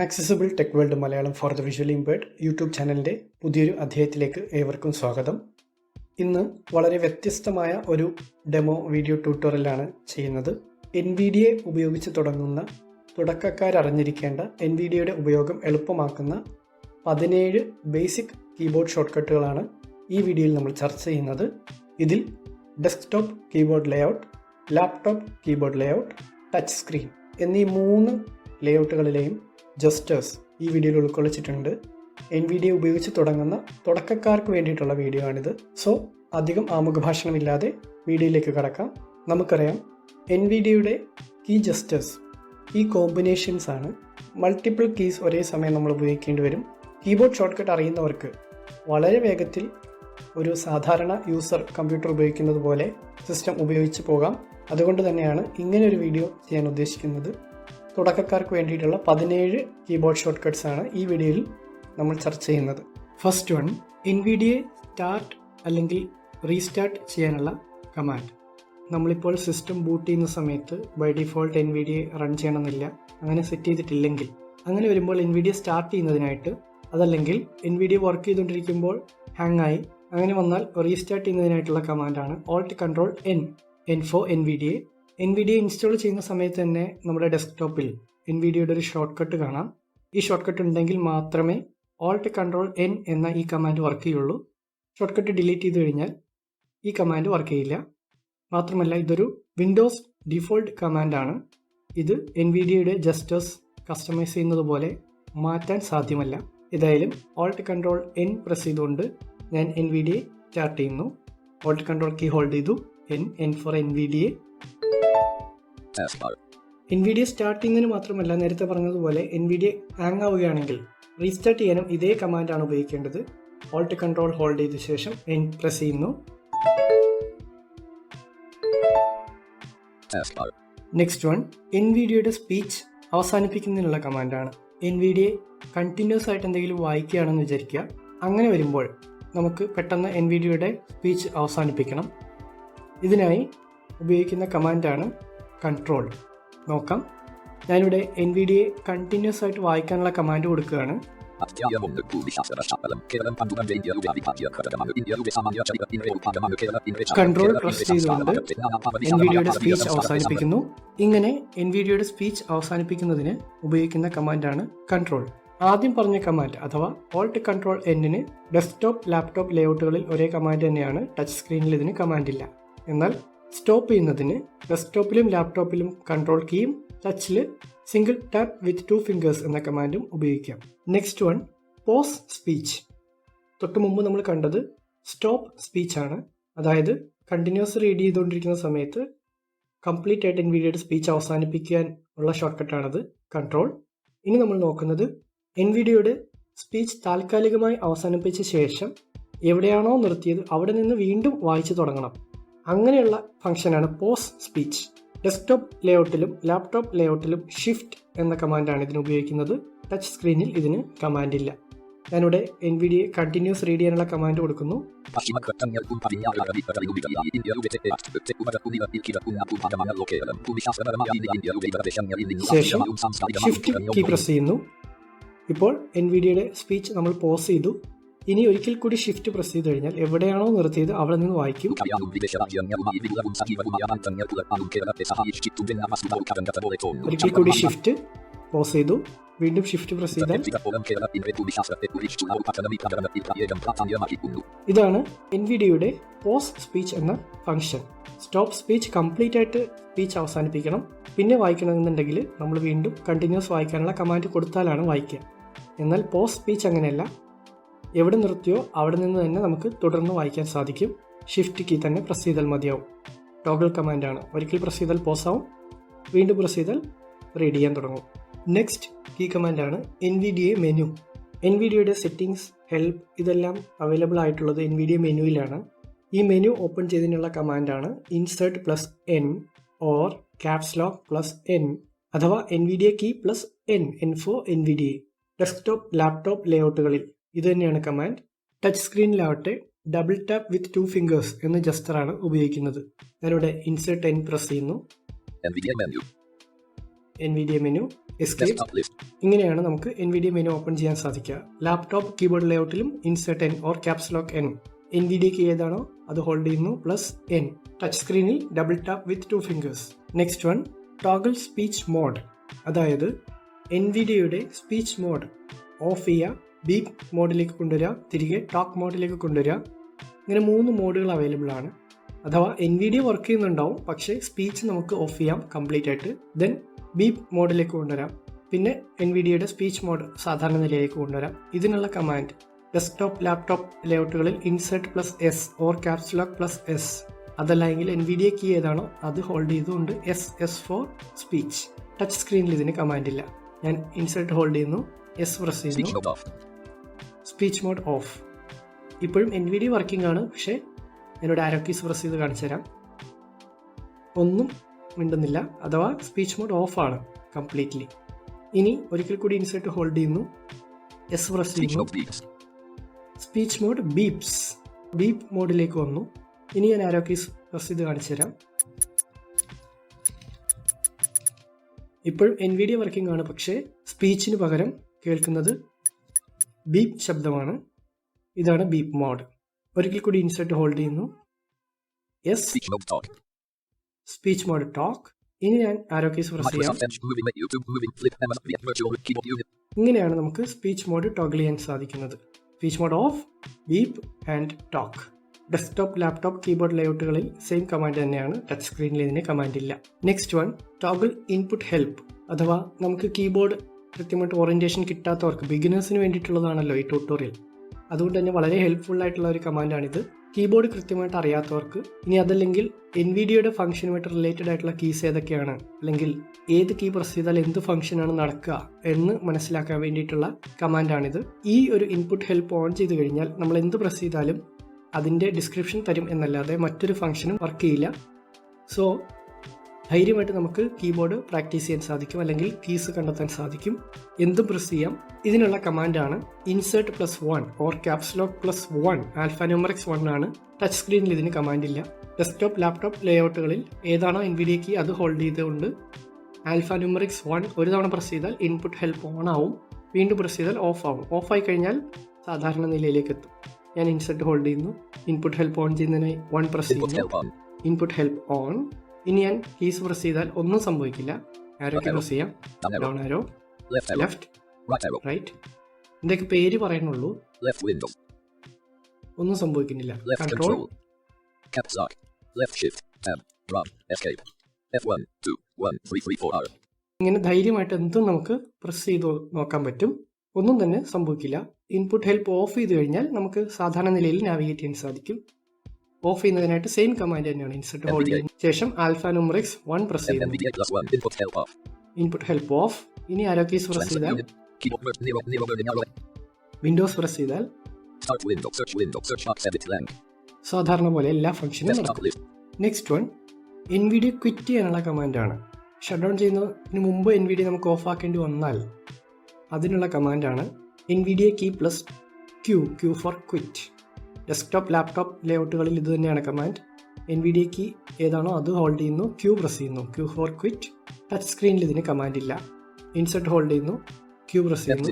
Accessible tech world Malayalam for the visually impaired YouTube ചാനലിൻ്റെ പുതിയൊരു അധ്യായത്തിലേക്ക് ഏവർക്കും സ്വാഗതം. ഇന്ന് വളരെ വ്യത്യസ്തമായ ഒരു ഡെമോ വീഡിയോ ട്യൂട്ടോറിയലാണ് ചെയ്യുന്നത്. NVDA ഉപയോഗിച്ച് തുടങ്ങുന്ന തുടക്കക്കാരറിഞ്ഞിരിക്കേണ്ട NVDAയുടെ ഉപയോഗം എളുപ്പമാക്കുന്ന 17 ബേസിക് കീബോർഡ് ഷോർട്ട്കട്ടുകളാണ് ഈ വീഡിയോയിൽ നമ്മൾ ചർച്ച ചെയ്യുന്നത്. ഇതിൽ desktop keyboard layout, laptop keyboard layout, touch screen എന്നീ 3 ലേഔട്ടുകളിലെയും ജസ്റ്റേഴ്സ് ഈ വീഡിയോയിൽ ഉൾക്കൊള്ളിച്ചിട്ടുണ്ട്. NVDA ഉപയോഗിച്ച് തുടങ്ങുന്ന തുടക്കക്കാർക്ക് വേണ്ടിയിട്ടുള്ള വീഡിയോ ആണിത്. സോ അധികം ആമുഖഭാഷണമില്ലാതെ വീഡിയോയിലേക്ക് കടക്കാം. നമുക്കറിയാം NVDAയുടെ കീ ജസ്റ്റേഴ്സ് ഈ കോമ്പിനേഷൻസ് ആണ്. മൾട്ടിപ്പിൾ കീസ് ഒരേ സമയം നമ്മൾ ഉപയോഗിക്കേണ്ടി വരും. കീബോർഡ് ഷോർട്ട്കട്ട് അറിയുന്നവർക്ക് വളരെ വേഗത്തിൽ ഒരു സാധാരണ യൂസർ കമ്പ്യൂട്ടർ ഉപയോഗിക്കുന്നത് പോലെ സിസ്റ്റം ഉപയോഗിച്ച് പോകാം. അതുകൊണ്ട് തന്നെയാണ് ഇങ്ങനെ ഒരു വീഡിയോ ചെയ്യാൻ ഉദ്ദേശിക്കുന്നത്. തുടക്കക്കാർക്ക് വേണ്ടിയിട്ടുള്ള 17 കീബോർഡ് ഷോർട്ട്കട്ട്സ് ആണ് ഈ വീഡിയോയിൽ നമ്മൾ ചർച്ച ചെയ്യുന്നത്. ഫസ്റ്റ് വൺ, NVDA സ്റ്റാർട്ട് അല്ലെങ്കിൽ റീസ്റ്റാർട്ട് ചെയ്യാനുള്ള കമാൻഡ്. നമ്മളിപ്പോൾ സിസ്റ്റം ബൂട്ട് ചെയ്യുന്ന സമയത്ത് ബൈ ഡിഫോൾട്ട് NVDA റൺ ചെയ്യണമെന്നില്ല. അങ്ങനെ സെറ്റ് ചെയ്തിട്ടില്ലെങ്കിൽ, അങ്ങനെ വരുമ്പോൾ NVDA സ്റ്റാർട്ട് ചെയ്യുന്നതിനായിട്ട്, അതല്ലെങ്കിൽ NVDA വർക്ക് ചെയ്തുകൊണ്ടിരിക്കുമ്പോൾ ഹാങ് ആയി അങ്ങനെ വന്നാൽ റീസ്റ്റാർട്ട് ചെയ്യുന്നതിനായിട്ടുള്ള കമാൻഡാണ് Alt+N for NVDA. NVDA install ചെയ്യുന്ന സമയത്ത് തന്നെ നമ്മുടെ ഡെസ്ക്ടോപ്പിൽ NVDAയുടെ ഒരു ഷോർട്ട് കട്ട് കാണാം. ഈ ഷോർട്ട് കട്ട് ഉണ്ടെങ്കിൽ മാത്രമേ Alt+N എന്ന ഈ കമാൻഡ് വർക്ക് ചെയ്യുള്ളൂ. ഷോർട്ട് കട്ട് ഡിലീറ്റ് ചെയ്ത് കഴിഞ്ഞാൽ ഈ കമാൻഡ് വർക്ക് ചെയ്യില്ല. മാത്രമല്ല ഇതൊരു വിൻഡോസ് ഡിഫോൾട്ട് കമാൻഡാണ്. ഇത് NVDAയുടെ ജസ്റ്റേഴ്സ് കസ്റ്റമൈസ് ചെയ്യുന്നത് പോലെ മാറ്റാൻ സാധ്യമല്ല. ഏതായാലും Alt+N പ്രസ് ചെയ്തുകൊണ്ട് ഞാൻ NVDA സ്റ്റാർട്ട് ചെയ്യുന്നു. Alt+ കീ ഹോൾഡ് ചെയ്തു. N for NVDA. NVDA start ചെയ്യുന്നതിന് മാത്രമല്ല, നേരത്തെ പറഞ്ഞതുപോലെ NVDA ഹാങ് ആവുകയാണെങ്കിൽ റീസ്റ്റാർട്ട് ചെയ്യാനും ഇതേ കമാൻഡാണ് ഉപയോഗിക്കേണ്ടത്. Alt+ ഹോൾഡ് ചെയ്ത ശേഷം N പ്രസ് ചെയ്യുന്നു. നെക്സ്റ്റ് വൺ, NVDAയുടെ സ്പീച്ച് അവസാനിപ്പിക്കുന്നതിനുള്ള കമാൻഡാണ്. NVDA കണ്ടിന്യൂസ് ആയിട്ട് എന്തെങ്കിലും വായിക്കുകയാണെന്ന് വിചാരിക്കുക. അങ്ങനെ വരുമ്പോൾ നമുക്ക് പെട്ടെന്ന് NVDAയുടെ സ്പീച്ച് അവസാനിപ്പിക്കണം. ഇതിനായി ഉപയോഗിക്കുന്ന കമാൻഡാണ് കൺട്രോൾ. നോക്കാം. ഞാനിവിടെ NVDA കണ്ടിന്യൂസ് ആയിട്ട് വായിക്കാനുള്ള കമാൻഡ് കൊടുക്കുകയാണ്. കൺട്രോൾ പ്രസ് ചെയ്തുകൊണ്ട് NVDAയുടെ സ്പീച്ച് അവസാനിപ്പിക്കുന്നു. ഇങ്ങനെ NVDAയുടെ സ്പീച്ച് അവസാനിപ്പിക്കുന്നതിന് ഉപയോഗിക്കുന്ന കമാൻഡാണ് കൺട്രോൾ. ആദ്യം പറഞ്ഞ കമാൻഡ് അഥവാ Alt+N ഡെസ്ക്ടോപ്പ്, ലാപ്ടോപ്പ് ലേഔട്ടുകളിൽ ഒരേ കമാൻഡ് തന്നെയാണ്. ടച്ച് സ്ക്രീനിൽ ഇതിന് കമാൻഡ് ഇല്ല. എന്നാൽ സ്റ്റോപ്പ് ചെയ്യുന്നതിന് ഡെസ്ക്ടോപ്പിലും ലാപ്ടോപ്പിലും കൺട്രോൾ കീയും ടച്ചിൽ സിംഗിൾ ടാപ്പ് വിത്ത് 2 ഫിംഗേഴ്സ് എന്ന കമാൻഡും ഉപയോഗിക്കാം. Next one, pause speech. തൊട്ട് മുമ്പ് നമ്മൾ കണ്ടത് സ്റ്റോപ്പ് സ്പീച്ച് ആണ്. അതായത് കണ്ടിന്യൂസ് റീഡ് ചെയ്തുകൊണ്ടിരിക്കുന്ന സമയത്ത് കംപ്ലീറ്റ് ആയിട്ട് NVDAയുടെ സ്പീച്ച് അവസാനിപ്പിക്കാൻ ഉള്ള ഷോർട്ട്കട്ടാണത് കൺട്രോൾ. ഇനി നമ്മൾ നോക്കുന്നത് NVDAയുടെ സ്പീച്ച് താൽക്കാലികമായി അവസാനിപ്പിച്ച ശേഷം എവിടെയാണോ നിർത്തിയത് അവിടെ നിന്ന് വീണ്ടും വായിച്ചു തുടങ്ങണം. അങ്ങനെയുള്ള ഫംഗ്ഷനാണ് പോസ് സ്പീച്ച്. ഡെസ്ക്ടോപ്പ് ലേഔട്ടിലും ലാപ്ടോപ്പ് ലേഔട്ടിലും ഷിഫ്റ്റ് എന്ന കമാൻഡാണ് ഇതിന് ഉപയോഗിക്കുന്നത്. ടച്ച് സ്ക്രീനിൽ ഇതിന് കമാൻഡ് ഇല്ല. ഞാനിവിടെ NVDA കണ്ടിന്യൂസ് റീഡ് ചെയ്യാനുള്ള കമാൻഡ് കൊടുക്കുന്നു. ശേഷം ഷിഫ്റ്റ് കീ പ്രസ് ചെയ്യുന്നു. ഇപ്പോൾ NVDAയുടെ സ്പീച്ച് നമ്മൾ പോസ് ചെയ്തു. ഇനി ഒരിക്കൽ കൂടി ഷിഫ്റ്റ് പ്രസ് ചെയ്ത് കഴിഞ്ഞാൽ എവിടെയാണോ നിർത്തിയത് അവിടെ നിന്ന് വായിക്കും. ഒരിക്കൽ കൂടി ഷിഫ്റ്റ് പോസ് ചെയ്തു. വീണ്ടും ഷിഫ്റ്റ് പ്രസ് ചെയ്താൽ ഇതാണ് NVDAയുടെ പോസ് സ്പീച്ച് എന്ന ഫംഗ്ഷൻ. സ്റ്റോപ്പ് സ്പീച്ച് കംപ്ലീറ്റ് ആയിട്ട് സ്പീച്ച് അവസാനിപ്പിക്കണം. പിന്നെ വായിക്കണമെന്നുണ്ടെങ്കിൽ നമ്മൾ വീണ്ടും കണ്ടിന്യൂസ് വായിക്കാനുള്ള കമാൻഡ് കൊടുത്താലാണ് വായിക്കുക. എന്നാൽ പോസ് സ്പീച്ച് അങ്ങനെയല്ല. എവിടെ നിർത്തിയോ അവിടെ നിന്ന് തന്നെ നമുക്ക് തുടർന്ന് വായിക്കാൻ സാധിക്കും. ഷിഫ്റ്റ് കീ തന്നെ പ്രസ് ചെയ്താൽ മതിയാവും. ടോഗിൾ കമാൻഡാണ്. ഒരിക്കൽ പ്രസ് ചെയ്താൽ പോസ് ആവും, വീണ്ടും പ്രസ് ചെയ്താൽ റീഡ് ചെയ്യാൻ തുടങ്ങും. നെക്സ്റ്റ് കീ കമാൻഡാണ് NVDA മെനു. NVDAയുടെ സെറ്റിംഗ്സ്, ഹെൽപ്പ് ഇതെല്ലാം അവൈലബിൾ ആയിട്ടുള്ളത് NVDA മെനുവിലാണ്. ഈ മെനു ഓപ്പൺ ചെയ്തതിനുള്ള കമാൻഡാണ് Insert+N ഓർ CapsLock+N അഥവാ NVDA key +N for NVDA. Desktop, laptop ലേഔട്ടുകളിൽ ഇത് തന്നെയാണ് കമാൻഡ്. ടച്ച് സ്ക്രീനിലാവട്ടെ ഡബിൾ ടാപ്പ് വിത്ത് 2 ഫിംഗേഴ്സ് എന്ന ജസ്റ്ററാണ് ഉപയോഗിക്കുന്നത്. ഞാനിവിടെ Insert+N പ്രസ് ചെയ്യുന്നു. NVDA മെനു, എസ്കേപ്പ്, ഇങ്ങനെയാണ് നമുക്ക് NVIDIA മെനു ഓപ്പൺ ചെയ്യാൻ സാധിക്കുക. ലാപ്ടോപ്പ് കീബോർഡ് ലേഔട്ടിലും insert N or caps lock N. NVIDIA key ഏതാണോ അത് ഹോൾഡ് ചെയ്യുന്നു +N. ടച്ച് സ്ക്രീനിൽ double tap with 2 fingers. Next one toggle speech mode. അതായത് NVIDIAയുടെ സ്പീച്ച് മോഡ് ഓഫ് ചെയ്യുക, ബീപ്പ് മോഡിലേക്ക് കൊണ്ടുവരിക, തിരികെ ടോക്ക് മോഡിലേക്ക് കൊണ്ടുവരിക. ഇങ്ങനെ 3 മോഡുകൾ അവൈലബിൾ ആണ്. അഥവാ NVIDIA വർക്ക് ചെയ്യുന്നുണ്ടാവും, പക്ഷേ സ്പീച്ച് നമുക്ക് ഓഫ് ചെയ്യാം കംപ്ലീറ്റ് ആയിട്ട്. ദെൻ ബീപ്പ് മോഡിലേക്ക് കൊണ്ടുവരാം, പിന്നെ NVIDIAയുടെ സ്പീച്ച് മോഡ് സാധാരണ നിലയിലേക്ക് കൊണ്ടുവരാം. ഇതിനുള്ള കമാൻഡ് ഡെസ്ക്ടോപ്പ് ലാപ്ടോപ്പ് ലേഔട്ടുകളിൽ insert +S or caps lock +S. അതല്ല എങ്കിൽ NVIDIA കീ ഏതാണോ അത് ഹോൾഡ് ചെയ്തുകൊണ്ട് SS ഫോർ സ്പീച്ച്. ടച്ച് സ്ക്രീനിൽ ഇതിന് കമാൻഡ് ഇല്ല. ഞാൻ ഇൻസേർട്ട് ഹോൾഡ് ചെയ്യുന്നു, S പ്രസ് ചെയ്യുന്നു, സ്പീച്ച് മോഡ് ഓഫ്. ഇപ്പോഴും NVIDIA വർക്കിംഗ് ആണ്, പക്ഷേ എന്നോട് ആരോ കീസ് പ്രസ് ചെയ്ത് കാണിച്ചു തരാം. ഒന്നും മിണ്ടുന്നില്ല, അഥവാ സ്പീച്ച് മോഡ് ഓഫ് ആണ് കംപ്ലീറ്റ്ലി. ഇനി ഒരിക്കൽ കൂടി ഇൻസേർട്ട് ഹോൾഡ് ചെയ്യുന്നു, S പ്രസ് ചെയ്യുന്നു, സ്പീച്ച് മോഡ് ബീപ്സ്. ബീപ്പ് മോഡിലേക്ക് വന്നു. ഇനി ഞാൻ ആരോ കീസ് പ്രസ് ചെയ്ത് കാണിച്ചു തരാം. ഇപ്പോഴും NVIDIA വർക്കിംഗ് ആണ്, പക്ഷേ സ്പീച്ചിന് പകരം കേൾക്കുന്നത് ബീപ്പ് ശബ്ദമാണ്. ഇതാണ് ബീപ്പ് മോഡ്. ഒരിക്കൽ കൂടി ഇൻസേർട്ട് ഹോൾഡ് ചെയ്യുന്നു, S സ്പീച്ച് മോഡ് ടോക്ക്. ഇനി ഞാൻ ആരോ കീസ് പ്രസ് ചെയ്യാം. ഇങ്ങനെയാണ് നമുക്ക് സ്പീച്ച് മോഡ് ടോഗിൾ ചെയ്യാൻ സാധിക്കുന്നത്. Speech mode off, beep and talk. Desktop laptop keyboard ലേഔട്ടുകളിൽ സെയിം കമാൻഡ് തന്നെയാണ്. ടച്ച് സ്ക്രീനിൽ ഇതിന് കമാൻഡ് ഇല്ല. Next one toggle input help. അഥവാ നമുക്ക് കീബോർഡ് കൃത്യമായിട്ട് ഓറിയന്റേഷൻ കിട്ടാത്തവർക്ക്, ബിഗിനേഴ്സിന് വേണ്ടിയിട്ടുള്ളതാണല്ലോ ഈ ട്യൂട്ടോറിയൽ. അതുകൊണ്ട് തന്നെ വളരെ ഹെൽപ്ഫുൾ ആയിട്ടുള്ള ഒരു കമാൻഡാണിത്. കീബോർഡ് കൃത്യമായിട്ട് അറിയാത്തവർക്ക്, ഇനി അതല്ലെങ്കിൽ NVIDIAയുടെ ഫംഗ്ഷനുമായിട്ട് റിലേറ്റഡ് ആയിട്ടുള്ള കീസ് ഏതൊക്കെയാണ്, അല്ലെങ്കിൽ ഏത് കീ പ്രസ് ചെയ്താൽ എന്ത് ഫംഗ്ഷനാണ് നടക്കുക എന്ന് മനസ്സിലാക്കാൻ വേണ്ടിയിട്ടുള്ള കമാൻഡാണിത്. ഈ ഒരു ഇൻപുട്ട് ഹെൽപ്പ് ഓൺ ചെയ്ത് കഴിഞ്ഞാൽ നമ്മൾ എന്ത് പ്രസ് ചെയ്താലും അതിൻ്റെ ഡിസ്ക്രിപ്ഷൻ തരും എന്നല്ലാതെ മറ്റൊരു ഫംഗ്ഷനും വർക്ക് ചെയ്യില്ല. സോ ധൈര്യമായിട്ട് നമുക്ക് കീബോർഡ് പ്രാക്ടീസ് ചെയ്യാൻ സാധിക്കും, അല്ലെങ്കിൽ കീസ് കണ്ടെത്താൻ സാധിക്കും. എന്തും പ്രസ് ചെയ്യാം. ഇതിനുള്ള കമാൻഡാണ് insert +1 or caps lock +1. Alphanumerics 1 ആണ്. ടച്ച് സ്ക്രീനിൽ ഇതിന് കമാൻഡ് ഇല്ല. ഡെസ്ക്ടോപ്പ് ലാപ്ടോപ്പ് ലേഔട്ടുകളിൽ ഏതാണോ NVIDIA കീ അത് ഹോൾഡ് ചെയ്തുകൊണ്ട് ആൽഫ ന്യൂമറിക്സ് 1 ഒരു തവണ പ്രസ് ചെയ്താൽ ഇൻപുട്ട് ഹെൽപ്പ് ഓൺ ആവും, വീണ്ടും പ്രസ് ചെയ്താൽ ഓഫ് ആവും. ഓഫായി കഴിഞ്ഞാൽ സാധാരണ നിലയിലേക്ക് എത്തും. ഞാൻ ഇൻസേർട്ട് ഹോൾഡ് ചെയ്യുന്നു, ഇൻപുട്ട് ഹെൽപ്പ് ഓൺ ചെയ്യുന്നതിനായി 1 പ്രസ് ചെയ്യുന്നു, ഇൻപുട്ട് ഹെൽപ്പ് ഓൺ. ഇനി ഞാൻ കീസ് പ്രസ് ചെയ്താൽ ഒന്നും സംഭവിക്കില്ല. ആരോ കീ പ്രസ് ചെയ്യാം, ഡൗൺ ആരോ, ലെഫ്റ്റ്, റൈറ്റ്, എന്തൊക്കെ പേര് പറയുന്നുള്ളൂ, ഒന്നും സംഭവിക്കുന്നില്ല. കൺട്രോൾ, ഇങ്ങനെ ധൈര്യമായിട്ട് എന്തും നമുക്ക് പ്രസ് ചെയ്ത് നോക്കാൻ പറ്റും, ഒന്നും തന്നെ സംഭവിക്കില്ല. ഇൻപുട്ട് ഹെൽപ്പ് ഓഫ് ചെയ്ത് കഴിഞ്ഞാൽ നമുക്ക് സാധാരണ നിലയിൽ നാവിഗേറ്റ് ചെയ്യാൻ സാധിക്കും. ഓഫ് ചെയ്യുന്നതിനായിട്ട് സെയിം കമാൻഡ് തന്നെയാണ്. ഇൻസേർട്ട് ഹോൾഡ് ചെയ്യുന്ന ശേഷം ആൽഫ ന്യൂമറിക്സ് 1 പ്രസ് ചെയ്യുന്നു, ഇൻപുട്ട് ഹെൽപ്പ് ഓഫ്. ഇനി ആരോ കീസ് പ്രസ് ചെയ്താൽ, വിൻഡോസ് പ്രസ് ചെയ്താൽ സാധാരണ പോലെ എല്ലാ ഫംഗ്ഷനും നടക്കും. നെക്സ്റ്റ് വൺ NVIDIA ക്വിറ്റ് ചെയ്യാനുള്ള കമാൻഡാണ്. ഷട്ട് ഡൗൺ ചെയ്യുന്നതിന് മുമ്പ് NVIDIA നമുക്ക് ഓഫ് ആക്കേണ്ടി വന്നാൽ അതിനുള്ള കമാൻഡാണ് NVIDIA key +Q for quit. Desktop laptop ലേഔട്ടുകളിൽ ഇത് തന്നെയാണ് കമാൻഡ്. NVIDIA കീ ഏതാണോ അത് ഹോൾഡ് ചെയ്യുന്നു, Q പ്രസ് ചെയ്യുന്നു, Q ഫോർ ക്വിറ്റ്. ടച്ച് സ്ക്രീനിൽ ഇതിന് കമാൻഡ് ഇല്ല. ഇൻസേർട്ട് ഹോൾഡ് ചെയ്യുന്നു, Q പ്രസ് ചെയ്യുന്നു.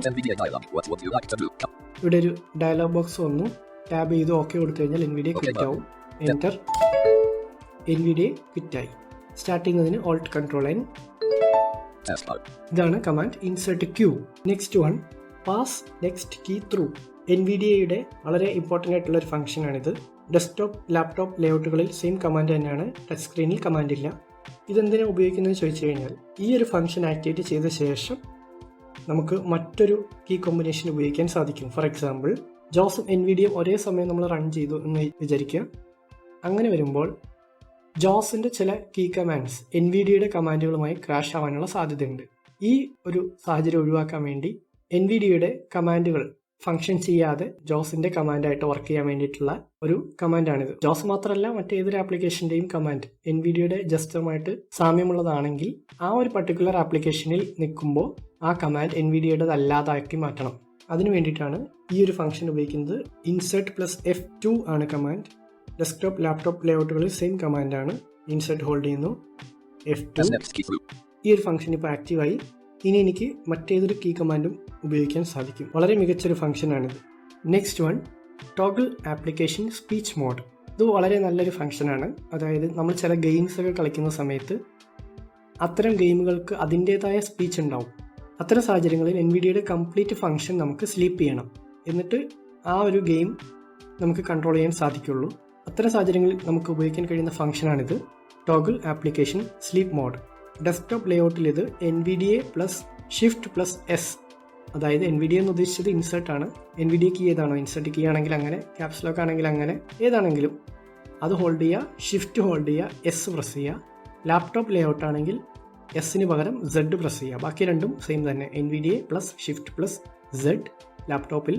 ഇവിടെ ഒരു ഡയലോഗ് ബോക്സ് വന്നു. ടാബ് ചെയ്ത് ഓക്കെ കൊടുത്തു കഴിഞ്ഞാൽ NVIDIA ക്വിറ്റ് ആവും. എൻ്റർ, NVIDIA ക്വിറ്റായി. സ്റ്റാർട്ട് ചെയ്യുന്നതിന് Alt Control N. ഇതാണ് command insert Q. Next one pass next key through. NVIDIAയുടെ വളരെ ഇമ്പോർട്ടൻ്റ് ആയിട്ടുള്ള ഒരു ഫംഗ്ഷനാണിത്. ഡെസ്ക്ടോപ്പ് ലാപ്ടോപ്പ് ലേഔട്ടുകളിൽ സെയിം കമാൻഡ് തന്നെയാണ്. ടച്ച് സ്ക്രീനിൽ കമാൻഡ് ഇല്ല. ഇതെന്തിനാണ് ഉപയോഗിക്കുന്നത് ചോദിച്ചു കഴിഞ്ഞാൽ, ഈ ഒരു ഫംഗ്ഷൻ ആക്ടിവേറ്റ് ചെയ്ത ശേഷം നമുക്ക് മറ്റൊരു കീ കോമ്പിനേഷൻ ഉപയോഗിക്കാൻ സാധിക്കും. ഫോർ എക്സാമ്പിൾ ജോസും NVIDIA ഒരേ സമയം നമ്മൾ റൺ ചെയ്തു എന്ന് വിചാരിക്കുക. അങ്ങനെ വരുമ്പോൾ ജോസിൻ്റെ ചില കീ കമാൻഡ്സ് NVIDIAയുടെ കമാൻഡുകളുമായി ക്രാഷ് ആവാനുള്ള സാധ്യതയുണ്ട്. ഈ ഒരു സാഹചര്യം ഒഴിവാക്കാൻ വേണ്ടി NVIDIAയുടെ കമാൻഡുകൾ ഫംഗ്ഷൻ ചെയ്യാതെ ജോസിന്റെ കമാൻഡായിട്ട് വർക്ക് ചെയ്യാൻ വേണ്ടിയിട്ടുള്ള ഒരു കമാൻഡാണിത്. ജോസ് മാത്രമല്ല, മറ്റേതൊരു ആപ്ലിക്കേഷന്റെയും കമാൻഡ് NVIDIAയുടെ ജസ്റ്ററുമായിട്ട് സാമ്യമുള്ളതാണെങ്കിൽ ആ ഒരു പർട്ടിക്കുലർ ആപ്ലിക്കേഷനിൽ നിൽക്കുമ്പോൾ ആ കമാൻഡ് NVIDIAയുടെ അല്ലാതാക്കി മാറ്റണം. അതിനു വേണ്ടിയിട്ടാണ് ഈ ഒരു ഫംഗ്ഷൻ ഉപയോഗിക്കുന്നത്. ഇൻസേർട്ട് +F2 ആണ് കമാൻഡ്. ഡെസ്ക്ടോപ്പ് ലാപ്ടോപ്പ് ലേഔട്ടുകളിൽ സെയിം കമാൻഡാണ്. ഇൻസേർട്ട് ഹോൾഡ് ചെയ്യുന്നു, F2. ഈ ഒരു ഫംഗ്ഷൻ ഇപ്പോൾ ആക്റ്റീവായി. ഇനി എനിക്ക് മറ്റേതൊരു കീ കമാൻഡും ഉപയോഗിക്കാൻ സാധിക്കും. വളരെ മികച്ചൊരു ഫംഗ്ഷനാണിത്. Next one, toggle application speech mode. ഇത് വളരെ നല്ലൊരു ഫംഗ്ഷനാണ്. അതായത് നമ്മൾ ചില ഗെയിംസൊക്കെ കളിക്കുന്ന സമയത്ത് അത്തരം ഗെയിമുകൾക്ക് അതിൻ്റേതായ സ്പീച്ച് ഉണ്ടാവും. അത്തരം സാഹചര്യങ്ങളിൽ NVIDIAയുടെ കംപ്ലീറ്റ് ഫംഗ്ഷൻ നമുക്ക് സ്ലീപ്പ് ചെയ്യണം. എന്നിട്ട് ആ ഒരു ഗെയിം നമുക്ക് കൺട്രോൾ ചെയ്യാൻ സാധിക്കുള്ളൂ. അത്തരം സാഹചര്യങ്ങളിൽ നമുക്ക് ഉപയോഗിക്കാൻ കഴിയുന്ന ഫംഗ്ഷനാണിത്, toggle application sleep mode. Desktop ലേഔട്ടിൽ ഇത് NVDA plus shift plus S, അതായത് NVDA എന്ന് ഉദ്ദേശിച്ചത് ഇൻസേർട്ട് ആണ്. NVDA കീ ഏതാണോ, ഇൻസേർട്ട് കീ ആണെങ്കിൽ അങ്ങനെ, ക്യാപ്സ് ലോക്ക് ആണെങ്കിൽ അങ്ങനെ, ഏതാണെങ്കിലും അത് ഹോൾഡ് ചെയ്യുക, ഷിഫ്റ്റ് ഹോൾഡ് ചെയ്യുക, എസ് പ്രസ് ചെയ്യുക. ലാപ്ടോപ്പ് ലേഔട്ട് ആണെങ്കിൽ എസിന് പകരം Z പ്രസ് ചെയ്യുക. ബാക്കി രണ്ടും സെയിം തന്നെ, NVDA plus shift plus Z. ലാപ്ടോപ്പിൽ,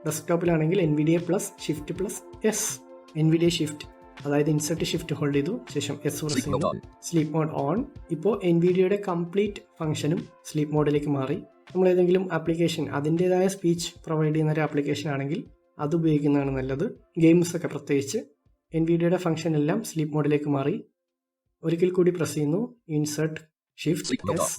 ഡെസ്ക്ടോപ്പിലാണെങ്കിൽ NVDA plus shift plus S. NVDA shift, അതായത് ഇൻസെർട്ട് ഷിഫ്റ്റ് ഹോൾഡ് ചെയ്തു, ശേഷം എസ് പ്രസ് ചെയ്യുന്നു. Sleep mode on. ഇപ്പോൾ NVIDIAയുടെ കംപ്ലീറ്റ് ഫംഗ്ഷനും സ്ലീപ്പ് മോഡിലേക്ക് മാറി. നമ്മൾ ഏതെങ്കിലും ആപ്ലിക്കേഷൻ അതിൻ്റേതായ സ്പീച്ച് പ്രൊവൈഡ് ചെയ്യുന്ന ഒരു ആപ്ലിക്കേഷൻ ആണെങ്കിൽ അത് ഉപയോഗിക്കുന്നതാണ് നല്ലത്. ഗെയിംസൊക്കെ പ്രത്യേകിച്ച്. NVIDIAയുടെ ഫംഗ്ഷൻ എല്ലാം സ്ലീപ്പ് മോഡിലേക്ക് മാറി. ഒരിക്കൽ കൂടി പ്രസ് ചെയ്യുന്നു, ഇൻസെർട്ട് ഷിഫ്റ്റ് എസ്.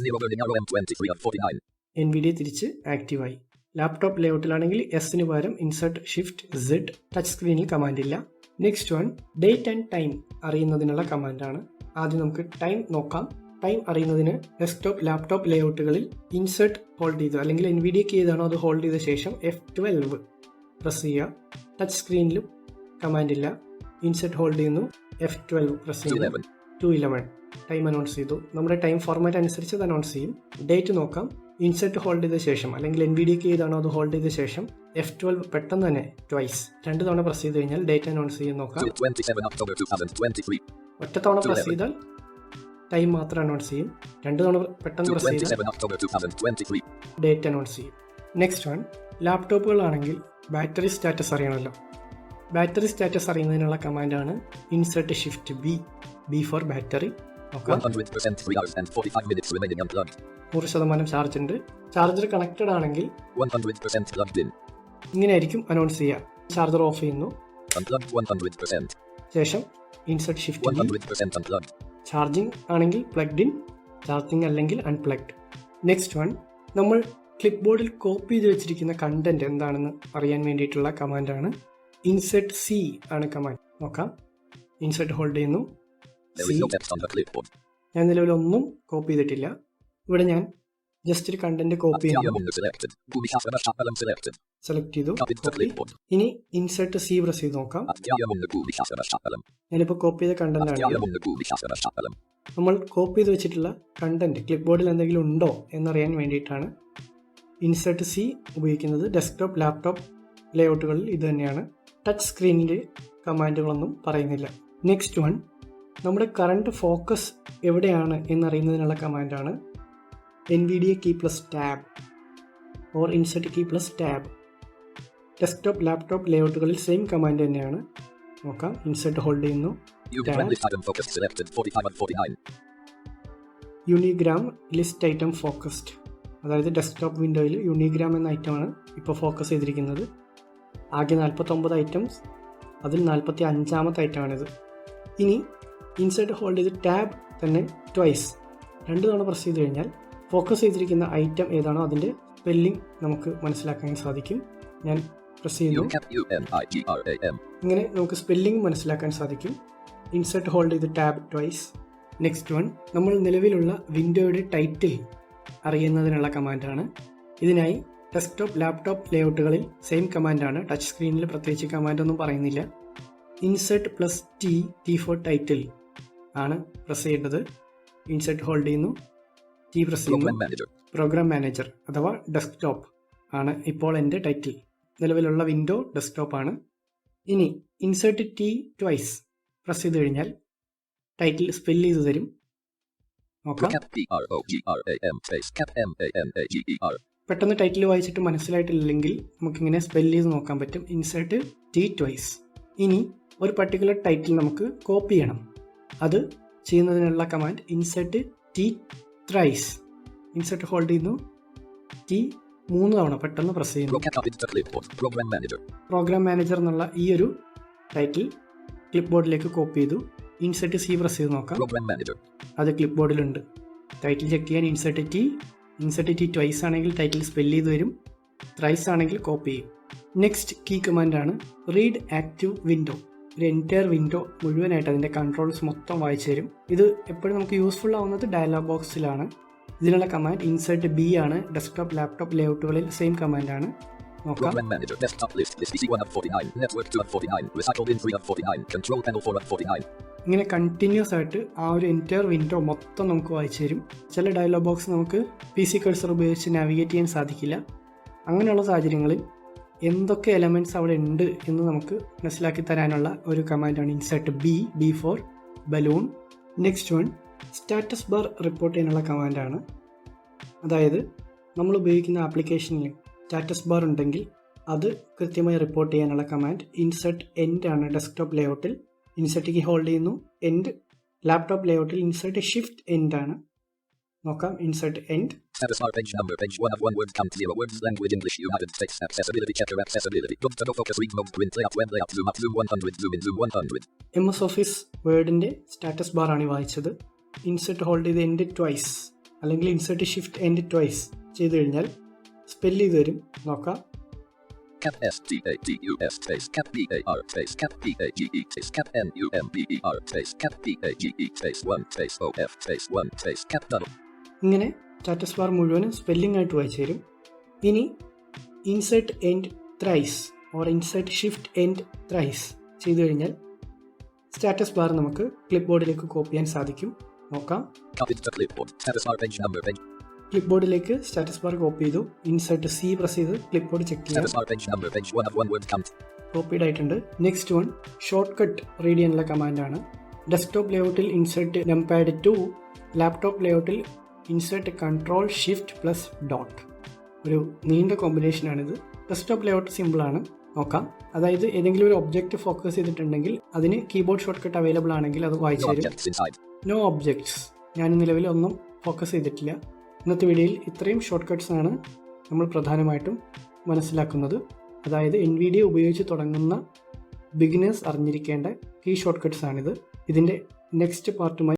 NVIDIA തിരിച്ച് ആക്റ്റീവായി. ലാപ്ടോപ്പ് ലേഔട്ടിലാണെങ്കിൽ എസിന് പകരം ഇൻസെർട്ട് ഷിഫ്റ്റ് Z. ടച്ച് സ്ക്രീനിൽ കമാൻഡ് ഇല്ല. Next one, date and time അറിയുന്നതിനുള്ള കമാൻഡാണ്. ആദ്യം നമുക്ക് ടൈം നോക്കാം. ടൈം അറിയുന്നതിന് ഡെസ്ക്ടോപ്പ്, ലാപ്ടോപ്പ് ലേഔട്ടുകളിൽ ഇൻസെർട്ട് ഹോൾഡ് ചെയ്ത്, അല്ലെങ്കിൽ NVIDIA കീ ഏതാണോ അത് ഹോൾഡ് ചെയ്ത ശേഷം F12 പ്രസ് ചെയ്യുക. ടച്ച് സ്ക്രീനിലും കമാൻഡ് ഇല്ല. ഇൻസെർട്ട് ഹോൾഡ് ചെയ്യുന്നു, F12 പ്രസ് ചെയ്യുന്നു. 2:11 ടൈം അനൗൺസ് ചെയ്തു. നമ്മുടെ ടൈം ഫോർമാറ്റ് അനുസരിച്ച് അത് അനൗൺസ് ചെയ്യും. ഡേറ്റ് നോക്കാം. ഇൻസെർട്ട് ഹോൾഡ് ചെയ്ത ശേഷം, അല്ലെങ്കിൽ NVIDIA കീ ഏതാണോ അത് ഹോൾഡ് ചെയ്ത ശേഷം F12 പെട്ടെന്ന് തന്നെ ട്വൈസ് 2 തവണ പ്രസ് ചെയ്ത് കഴിഞ്ഞാൽ ഡേറ്റ് അനൗൺസ് ചെയ്യും. നോക്കാം. ഒറ്റ തവണ പ്രസ് ചെയ്താൽ ടൈം മാത്രം അനൗൺസ് ചെയ്യും. 2 തവണ പെട്ടെന്ന് പ്രസ് ചെയ്താൽ ഡേറ്റ് അനൗൺസ് ചെയ്യും. നെക്സ്റ്റ് വൺ, ലാപ്ടോപ്പുകളാണെങ്കിൽ ബാറ്ററി സ്റ്റാറ്റസ് അറിയണമല്ലോ. ബാറ്ററി സ്റ്റാറ്റസ് അറിയുന്നതിനുള്ള കമാൻഡാണ് insert shift B for battery. 100% charge ഉണ്ട്. ചാർജർ കണക്റ്റഡ് ആണെങ്കിൽ ഇങ്ങനെയായിരിക്കും അനൗൺസ് ചെയ്യുക. ചാർജർ ഓഫ് ചെയ്യുന്നു, ശേഷം ഇൻസെർട്ട് ഷിഫ്റ്റ്. ചാർജിങ് ആണെങ്കിൽ പ്ലഗ്ഡ് ഇൻ, ചാർജിങ് അല്ലെങ്കിൽ അൺപ്ലഗ്ഡ്. നെക്സ്റ്റ് വൺ, നമ്മൾ ക്ലിപ്പ് ബോർഡിൽ കോപ്പി ചെയ്ത് വെച്ചിരിക്കുന്ന കണ്ടന്റ് എന്താണെന്ന് അറിയാൻ വേണ്ടിയിട്ടുള്ള കമാൻഡാണ് ഇൻസെർട്ട് C ആണ് കമാൻഡ്. നോക്കാം. ഇൻസെർട്ട് ഹോൾഡ് ചെയ്യുന്നു, ഞാൻ നിലവിലൊന്നും കോപ്പി ചെയ്തിട്ടില്ല. ഇവിടെ ഞാൻ ജസ്റ്റ് ഒരു കണ്ടന്റ് കോപ്പി സെലക്ട് ചെയ്തു. ഇനി ഇൻസെർട്ട് C പ്രസ് ചെയ്ത് നോക്കാം. ഞാനിപ്പോൾ കോപ്പി ചെയ്ത കണ്ടന്റ് ആണ്. നമ്മൾ കോപ്പി ചെയ്ത് വെച്ചിട്ടുള്ള കണ്ടന്റ് ക്ലിപ്പ് ബോർഡിൽ എന്തെങ്കിലും ഉണ്ടോ എന്നറിയാൻ വേണ്ടിയിട്ടാണ് ഇൻസെർട്ട് C ഉപയോഗിക്കുന്നത്. ഡെസ്ക്ടോപ്പ്, ലാപ്ടോപ്പ് ലേഔട്ടുകളിൽ ഇത് തന്നെയാണ്. ടച്ച് സ്ക്രീനിൻ്റെ കമാൻഡുകളൊന്നും പറയുന്നില്ല. നെക്സ്റ്റ് വൺ, നമ്മുടെ കറണ്ട് ഫോക്കസ് എവിടെയാണ് എന്നറിയുന്നതിനുള്ള കമാൻഡാണ് NVIDIA key plus tab or insert key plus tab. Desktop, laptop ലേഔട്ടുകളിൽ സെയിം കമാൻഡ് തന്നെയാണ്. നോക്കാം. ഇൻസെർട്ട് ഹോൾഡ് ചെയ്യുന്നു, യൂണിഗ്രാം ലിസ്റ്റ് ഐറ്റം ഫോക്കസ്ഡ്, അതായത് ഡെസ്ക്ടോപ്പ് വിൻഡോയിൽ യൂണിഗ്രാം എന്ന ഐറ്റമാണ് ഇപ്പോൾ ഫോക്കസ് ചെയ്തിരിക്കുന്നത്. ആകെ 49 ഐറ്റംസ്, അതിൽ 45ാമത്തെ ഐറ്റമാണിത്. ഇനി ഇൻസെർട്ട് ഹോൾഡ് ചെയ്ത് ടാബ് തന്നെ ട്വൈസ് 2 തവണ പ്രസ് ചെയ്ത് കഴിഞ്ഞാൽ ഫോക്കസ് ചെയ്തിരിക്കുന്ന ഐറ്റം ഏതാണോ അതിൻ്റെ സ്പെല്ലിംഗ് നമുക്ക് മനസ്സിലാക്കാൻ സാധിക്കും. ഞാൻ പ്രസ് ചെയ്യുന്നു, ഇങ്ങനെ നമുക്ക് സ്പെല്ലിംഗ് മനസ്സിലാക്കാൻ സാധിക്കും. ഇൻസെർട്ട് ഹോൾഡ് ചെയ്ത് ടാബ് ട്വൈസ്. നെക്സ്റ്റ് വൺ, നമ്മൾ നിലവിലുള്ള വിൻഡോയുടെ ടൈറ്റിൽ അറിയുന്നതിനുള്ള കമാൻഡാണ്. ഇതിനായി ഡെസ്ക്ടോപ്പ്, ലാപ്ടോപ്പ് ലേഔട്ടുകളിൽ സെയിം കമാൻഡാണ്. ടച്ച് സ്ക്രീനിൽ പ്രത്യേകിച്ച് കമാൻഡൊന്നും പറയുന്നില്ല. Insert plus T for title ആണ് പ്രസ് ചെയ്യേണ്ടത്. ഇൻസെർട്ട് ഹോൾഡ് ചെയ്യുന്നു, T പ്രസ് ചെയ്യുന്നു. പ്രോഗ്രാം മാനേജർ അഥവാ ഡെസ്ക്ടോപ്പ് ആണ് ഇപ്പോൾ എൻ്റെ ടൈറ്റിൽ. നിലവിലുള്ള വിൻഡോ ഡെസ്ക്ടോപ്പ് ആണ്. ഇനി ഇൻസെർട്ട് T ട്വൈസ് പ്രസ് ചെയ്ത് കഴിഞ്ഞാൽ ടൈറ്റിൽ സ്പെൽ ചെയ്ത് തരും. നോക്കാം. പെട്ടെന്ന് ടൈറ്റിൽ വായിച്ചിട്ട് മനസ്സിലായിട്ടില്ലെങ്കിൽ നമുക്കിങ്ങനെ സ്പെൽ ചെയ്ത് നോക്കാൻ പറ്റും. Insert T twice. ഇനി ഒരു പർട്ടിക്കുലർ ടൈറ്റിൽ നമുക്ക് കോപ്പി ചെയ്യണം. അത് ചെയ്യുന്നതിനുള്ള command insert T thrice. Insert hold ചെയ്യുന്നു, T 3 തവണ പെട്ടെന്ന് പ്രസ് ചെയ്യുന്നു. പ്രോഗ്രാം മാനേജർ എന്നുള്ള ഈ ഒരു ടൈറ്റിൽ ക്ലിപ്പ് ബോർഡിലേക്ക് കോപ്പി ചെയ്തു. ഇൻസെർട്ട് C പ്രസ് ചെയ്ത് നോക്കാം. അത് ക്ലിപ്പ് ബോർഡിലുണ്ട്. ടൈറ്റിൽ ചെക്ക് ചെയ്യാൻ insert T insert T twice ആണെങ്കിൽ ടൈറ്റിൽ സ്പെല്ല് ചെയ്ത് വരും, ത്രൈസ് ആണെങ്കിൽ കോപ്പി ചെയ്യും. നെക്സ്റ്റ് കീ കമാൻഡാണ് റീഡ് ആക്റ്റീവ് വിൻഡോ. ഒരു എൻറ്റയർ വിൻഡോ മുഴുവനായിട്ട് അതിൻ്റെ കൺട്രോൾസ് മൊത്തം വായിച്ചു തരും. ഇത് എപ്പോഴും നമുക്ക് യൂസ്ഫുൾ ആവുന്നത് ഡയലോഗ് ബോക്സിലാണ്. ഇതിനുള്ള കമാൻഡ് ഇൻസെർട്ട് ബി ആണ്. ഡെസ്ക്ടോപ്പ് ലാപ്ടോപ്പ് ലേഔട്ടുകളിൽ സെയിം കമാൻഡാണ്. നോക്കാം. ഇങ്ങനെ കണ്ടിന്യൂസ് ആയിട്ട് ആ ഒരു എൻറ്റയർ വിൻഡോ മൊത്തം നമുക്ക് വായിച്ചു തരും. ചില ഡയലോഗ് ബോക്സ് നമുക്ക് PC കഴ്സർ ഉപയോഗിച്ച് നാവിഗേറ്റ് ചെയ്യാൻ സാധിക്കില്ല. അങ്ങനെയുള്ള സാഹചര്യങ്ങളിൽ എന്തൊക്കെ എലമെൻറ്റ്സ് അവിടെ ഉണ്ട് എന്ന് നമുക്ക് മനസ്സിലാക്കി തരാനുള്ള ഒരു കമാൻഡാണ് insert B for balloon. Next one status bar report ചെയ്യാനുള്ള കമാൻഡാണ്. അതായത് നമ്മൾ ഉപയോഗിക്കുന്ന ആപ്ലിക്കേഷനിൽ സ്റ്റാറ്റസ് ബാർ ഉണ്ടെങ്കിൽ അത് കൃത്യമായി റിപ്പോർട്ട് ചെയ്യാനുള്ള കമാൻഡ് ഇൻസെർട്ട് എൻഡ് ആണ്. ഡെസ്ക്ടോപ്പ് ലേഔട്ടിൽ ഇൻസെർട്ട് കീ ഹോൾഡ് ചെയ്യുന്നു, എൻഡ്. ലാപ്ടോപ്പ് ലേഔട്ടിൽ ഇൻസെർട്ട് ഷിഫ്റ്റ് എൻഡ് ആണ്. നോക്കാം. Insert end. Status bar page number page 1 of 1 word count 0 words language English you have text accessibility checker accessibility good to focus read mode print layout web layout zoom up zoom 100 zoom in zoom 100. MS office വേർഡിൻ്റെ status bar ആണ് ഈ വായിച്ചത്. Insert hold ചെയ്ത് end twice അല്ലെങ്കിൽ insert shift end twice ചെയ്ത് കഴിഞ്ഞാൽ spell ചെയ്ത് വരും. നോക്കാം. Cap STATUS space cap PAR space cap PAGE space cap NUMBER space cap PAGE space 1 space OF space 1 space cap double. ഇങ്ങനെ സ്റ്റാറ്റസ് ബാർ മുഴുവനും spelling ആയിട്ട് വായിച്ചു തരും. ഇനി insert end thrice or insert shift end thrice ചെയ്തു കഴിഞ്ഞാൽ status bar നമുക്ക് clip ബോർഡിലേക്ക് കോപ്പി ചെയ്യാൻ സാധിക്കും. നോക്കാം. ക്ലിപ്പ് ബോർഡിലേക്ക് സ്റ്റാറ്റസ് ബാർ കോപ്പി ചെയ്തു. ഇൻസെർട്ട് C പ്രസ് ചെയ്ത് ക്ലിപ്പ് ബോർഡ് ചെക്ക് ചെയ്യാം. കോപ്പീഡ് ആയിട്ടുണ്ട്. Next one shortcut read ചെയ്യാനുള്ള കമാൻഡാണ്. ഡെസ്ക്ടോപ്പ് ലേഔട്ടിൽ ഇൻസെർട്ട് നംപാഡ് 2, ലാപ്ടോപ്പ് ലേഔട്ടിൽ insert control shift plus dot. ഒരു നീണ്ട കോമ്പിനേഷനാണിത്. ഡെസ്ക്ടോപ്പ് ലേഔട്ട് സിമ്പിളാണ്. നോക്കാം. അതായത് ഏതെങ്കിലും ഒരു ഒബ്ജക്റ്റ് ഫോക്കസ് ചെയ്തിട്ടുണ്ടെങ്കിൽ അതിന് കീബോർഡ് ഷോർട്ട് കട്ട് അവൈലബിൾ ആണെങ്കിൽ അത് വായിച്ചു തരും. No objects. ഞാൻ നിലവിൽ ഒന്നും ഫോക്കസ് ചെയ്തിട്ടില്ല. ഇന്നത്തെ വീഡിയോയിൽ ഇത്രയും ഷോർട്ട് കട്ട്സ് ആണ് നമ്മൾ പ്രധാനമായിട്ടും മനസ്സിലാക്കുന്നത്. അതായത് NVIDIA ഉപയോഗിച്ച് തുടങ്ങുന്ന ബിഗിനേഴ്സ് അറിഞ്ഞിരിക്കേണ്ട കീ ഷോർട്ട് കട്ട്സ് ആണിത്. ഇതിൻ്റെ നെക്സ്റ്റ് പാർട്ടുമായി